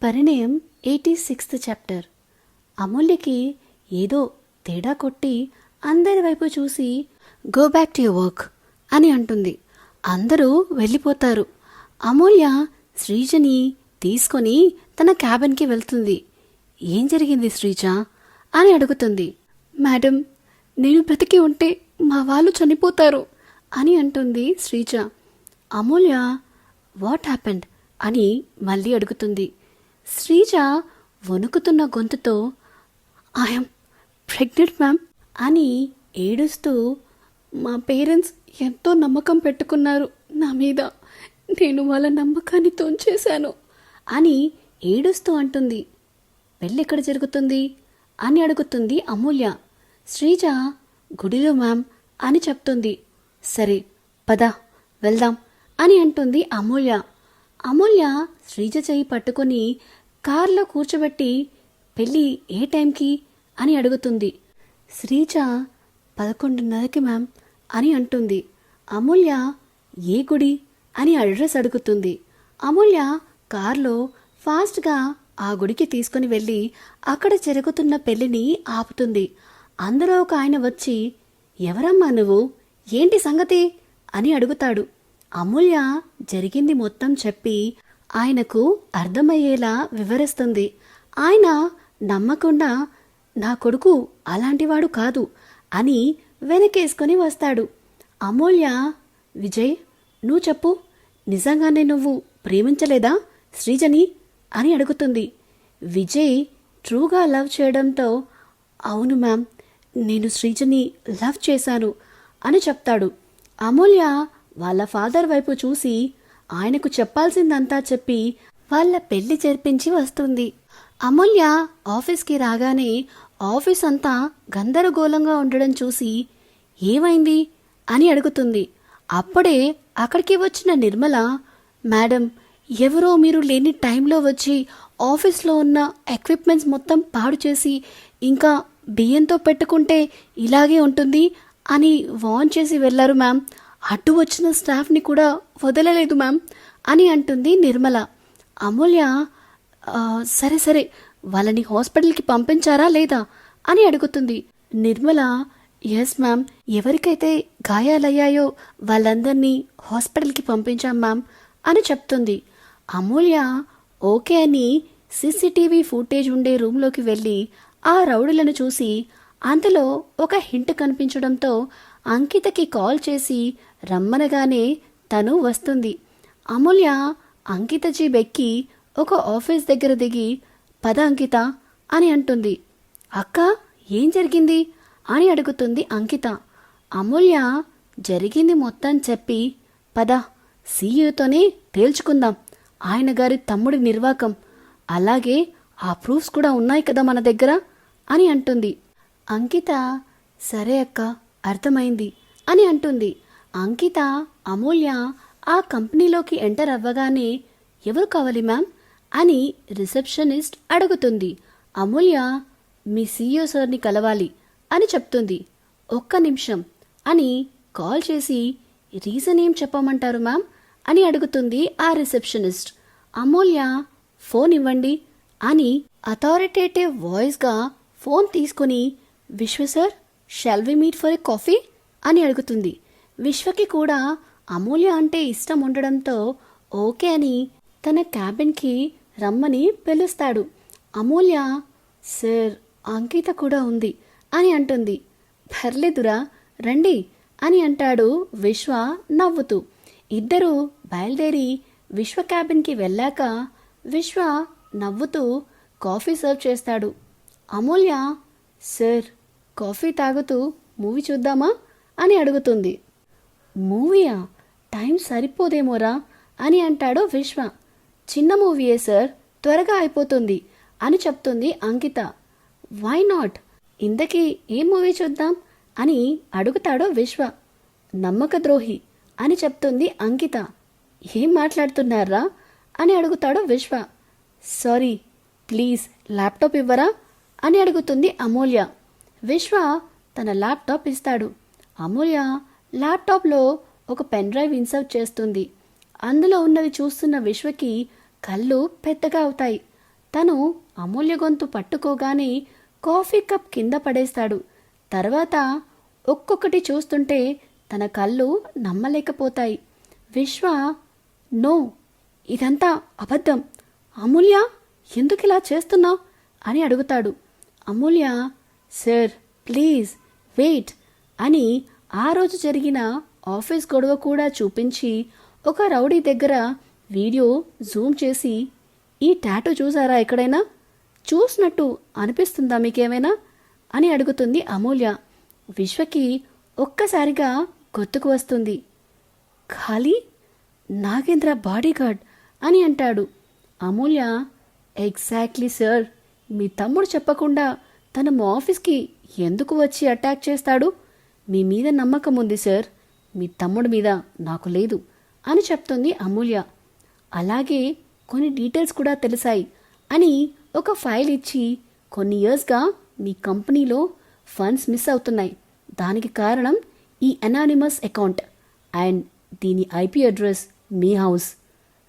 పరిణయం 86th chapter. అమూల్యకి ఏదో తేడా కొట్టి అందరి వైపు చూసి go back to your work అని అంటుంది. అందరూ వెళ్ళిపోతారు. అమూల్య శ్రీజని తీసుకొని తన క్యాబిన్కి వెళ్తుంది. ఏం జరిగింది శ్రీజ అని అడుగుతుంది. మేడం, నేను బ్రతికి ఉంటే మా వాళ్ళు చనిపోతారు అని అంటుంది శ్రీజ. అమూల్య వాట్ హ్యాపెండ్ అని మళ్ళీ అడుగుతుంది. శ్రీజ వణుకుతున్న గొంతుతో ఐఎమ్ ప్రెగ్నెంట్ మ్యామ్ అని ఏడుస్తూ, మా పేరెంట్స్ ఎంతో నమ్మకం పెట్టుకున్నారు నా మీద, నేను వాళ్ళ నమ్మకాన్ని తోంచేశాను అని ఏడుస్తూ అంటుంది. పెళ్ళెక్కడ జరుగుతుంది అని అడుగుతుంది అమూల్య. శ్రీజ గుడిలో మ్యామ్ అని చెప్తుంది. సరే పద వెళ్దాం అని అంటుంది అమూల్య. అమూల్య శ్రీజ చెయ్యి పట్టుకొని కార్లో కూర్చోబెట్టి పెళ్ళి ఏ టైంకి అని అడుగుతుంది. శ్రీజ 11:30కి మ్యామ్ అని అంటుంది. అమూల్య ఏ గుడి అని అడ్రస్ అడుగుతుంది. అమూల్య కార్లో ఫాస్ట్గా ఆ గుడికి తీసుకుని వెళ్ళి అక్కడ జరుగుతున్న పెళ్లిని ఆపుతుంది. అందులో ఒక ఆయన వచ్చి, ఎవరమ్మా నువ్వు, ఏంటి సంగతి అని అడుగుతాడు. అమూల్య జరిగింది మొత్తం చెప్పి ఆయనకు అర్థమయ్యేలా వివరిస్తుంది. ఆయన నమ్మకుండా నా కొడుకు అలాంటివాడు కాదు అని వెనకేసుకొని వస్తాడు. అమూల్య, విజయ్ నువ్వు చెప్పు, నిజంగానే నువ్వు ప్రేమించలేదా శ్రీజని అని అడుగుతుంది. విజయ్ ట్రూగా లవ్ చేయడంతో అవును మ్యామ్, నేను శ్రీజని లవ్ చేశాను అని చెప్తాడు. అమూల్య వాళ్ళ ఫాదర్ వైపు చూసి ఆయనకు చెప్పాల్సిందంతా చెప్పి వాళ్ళ పెళ్లి జరిపించి వస్తుంది. అమూల్య ఆఫీస్కి రాగానే ఆఫీస్ అంతా గందరగోళంగా ఉండడం చూసి ఏమైంది అని అడుగుతుంది. అప్పుడే అక్కడికి వచ్చిన నిర్మల, మేడం, ఎవరో మీరు లేని టైంలో వచ్చి ఆఫీస్లో ఉన్న ఎక్విప్మెంట్స్ మొత్తం పాడు చేసి ఇంకా బియ్యంతో పెట్టుకుంటే ఇలాగే ఉంటుంది అని వార్న్ చేసి వెళ్ళారు మ్యామ్. అడ్డు వచ్చిన స్టాఫ్ని కూడా వదలలేదు మ్యామ్ అని అంటుంది నిర్మల. అమూల్య, సరే సరే వాళ్ళని హాస్పిటల్కి పంపించారా లేదా అని అడుగుతుంది. నిర్మల, ఎస్ మ్యామ్, ఎవరికైతే గాయాలయ్యాయో వాళ్ళందరినీ హాస్పిటల్కి పంపించాం మ్యామ్ అని చెప్తుంది. అమూల్య ఓకే అని సీసీటీవీ ఫుటేజ్ ఉండే రూమ్లోకి వెళ్ళి ఆ రౌడీలను చూసి అందులో ఒక హింట్ కనిపించడంతో అంకితకి కాల్ చేసి రమ్మనగానే తను వస్తుంది. అమూల్య అంకిత జీప్ ఎక్కి ఒక ఆఫీస్ దగ్గర దిగి పద అంకిత అని అంటుంది. అక్క ఏం జరిగింది అని అడుగుతుంది అంకిత. అమూల్య జరిగింది మొత్తం చెప్పి పద సీఈఓతోనే తేల్చుకుందాం, ఆయన గారి తమ్ముడి నిర్వాకం, అలాగే ఆ ప్రూఫ్స్ కూడా ఉన్నాయి కదా మన దగ్గర అని అంటుంది. అంకిత సరే అక్క అర్థమైంది అని అంటుంది. అంకిత అమూల్య ఆ కంపెనీలోకి ఎంటర్ అవ్వగానే ఎవరు కావాలి మ్యామ్ అని రిసెప్షనిస్ట్ అడుగుతుంది. అమూల్య మీ సీఈఓ సార్ని కలవాలి అని చెప్తుంది. ఒక్క నిమిషం అని కాల్ చేసి రీజన్ ఏం చెప్పమంటారు మ్యామ్ అని అడుగుతుంది ఆ రిసెప్షనిస్ట్. అమూల్య ఫోన్ ఇవ్వండి అని అథారిటేటివ్ వాయిస్గా ఫోన్ తీసుకుని Vishwa sir shall we meet for a coffee అని అడుగుతుంది. విశ్వకి కూడా అమూల్య అంటే ఇష్టం ఉండడంతో ఓకే అని తన క్యాబిన్కి రమ్మని పిలుస్తాడు. అమూల్య సార్ అంకిత కూడా ఉంది అని అంటుంది. పర్లేదురా రండి అని అంటాడు విశ్వ నవ్వుతూ. ఇద్దరూ బయలుదేరి విశ్వ క్యాబిన్కి వెళ్ళాక విశ్వ నవ్వుతూ కాఫీ సర్వ్ చేస్తాడు. అమూల్య సార్ కాఫీ తాగుతూ మూవీ చూద్దామా అని అడుగుతుంది. మూవీయా, టైం సరిపోదేమోరా అని అంటాడు విశ్వ. చిన్న మూవీయే సార్, త్వరగా అయిపోతుంది అని చెప్తుంది అంకిత. వై నాట్, ఇంతకీ ఏ మూవీ చూద్దాం అని అడుగుతాడు విశ్వ. నమ్మకద్రోహి అని చెప్తుంది అంకిత. ఏం మాట్లాడుతున్నారా అని అడుగుతాడు విశ్వ. సారీ ప్లీజ్ ల్యాప్టాప్ ఇవ్వరా అని అడుగుతుంది అమూల్య. విశ్వ తన ల్యాప్టాప్ ఇస్తాడు. అమూల్య ల్యాప్టాప్లో ఒక పెన్ డ్రైవ్ ఇన్సర్ట్ చేస్తుంది. అందులో ఉన్నవి చూస్తున్న విశ్వకి కళ్ళు పెద్దగా అవుతాయి. తను అమూల్య గొంతు పట్టుకోగానే కాఫీ కప్ కింద పడేస్తాడు. తర్వాత ఒక్కొక్కటి చూస్తుంటే తన కళ్ళు నమ్మలేకపోతాయి. విశ్వ, నో, ఇదంతా అబద్ధం. అమూల్య, ఎందుకిలా చేస్తున్నావు అని అడుగుతాడు. అమూల్య, సార్ ప్లీజ్ వెయిట్ అని ఆ రోజు జరిగిన ఆఫీస్ గొడవ కూడా చూపించి ఒక రౌడీ దగ్గర వీడియో జూమ్ చేసి, ఈ టాటూ చూసారా ఎక్కడైనా? చూసినట్టు అనిపిస్తుందా మీకేమైనా అని అడుగుతుంది అమూల్య. విశ్వకి ఒక్కసారిగా గుర్తుకు వస్తుంది. ఖాళీ నాగేంద్ర బాడీగార్డ్ అని అంటాడు. అమూల్య, ఎగ్జాక్ట్లీ సార్, మీ తమ్ముడు చెప్పకుండా తన మా ఆఫీస్కి ఎందుకు వచ్చి అటాక్ చేస్తాడు? మీ మీద నమ్మకం ఉంది సార్, మీ తమ్ముడి మీద నాకు లేదు అని చెప్తుంది అమూల్య. అలాగే కొన్ని డీటెయిల్స్ కూడా తెలిసాయి అని ఒక ఫైల్ ఇచ్చి, కొన్ని ఇయర్స్గా మీ కంపెనీలో ఫండ్స్ మిస్ అవుతున్నాయి. దానికి కారణం ఈ అనానిమస్ అకౌంట్ అండ్ దీని ఐపీ అడ్రస్ మీ హౌస్.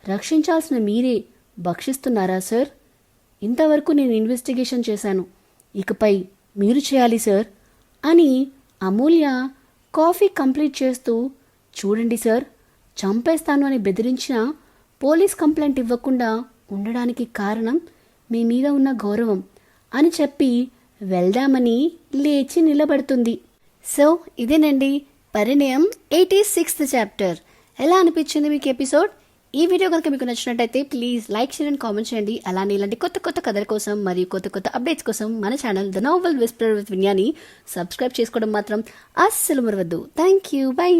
రక్షించాల్సిన మీరే భక్షిస్తున్నారా సార్? ఇంతవరకు నేను ఇన్వెస్టిగేషన్ చేశాను, ఇకపై మీరు చేయాలి సార్ అని అమూల్య కాఫీ కంప్లీట్ చేస్తూ, చూడండి సార్, చంపేస్తాను అని బెదిరించిన పోలీస్ కంప్లైంట్ ఇవ్వకుండా ఉండడానికి కారణం మీ మీద ఉన్న గౌరవం అని చెప్పి వెళ్దామని లేచి నిలబడుతుంది. సో ఇదేనండి పరిణయం 86th చాప్టర్. ఎలా అనిపించింది మీకు ఎపిసోడ్? ఈ వీడియో కనుక మీకు నచ్చినట్టయితే please like, share and comment చేయండి. అలానే ఇలాంటి కొత్త కొత్త కథల కోసం మరియు కొత్త కొత్త అప్డేట్స్ కోసం మన channel the novel whisperer with విన్యాని సబ్స్క్రైబ్ చేసుకోవడం మాత్రం అస్సలు మరవద్దు. Thank you, by.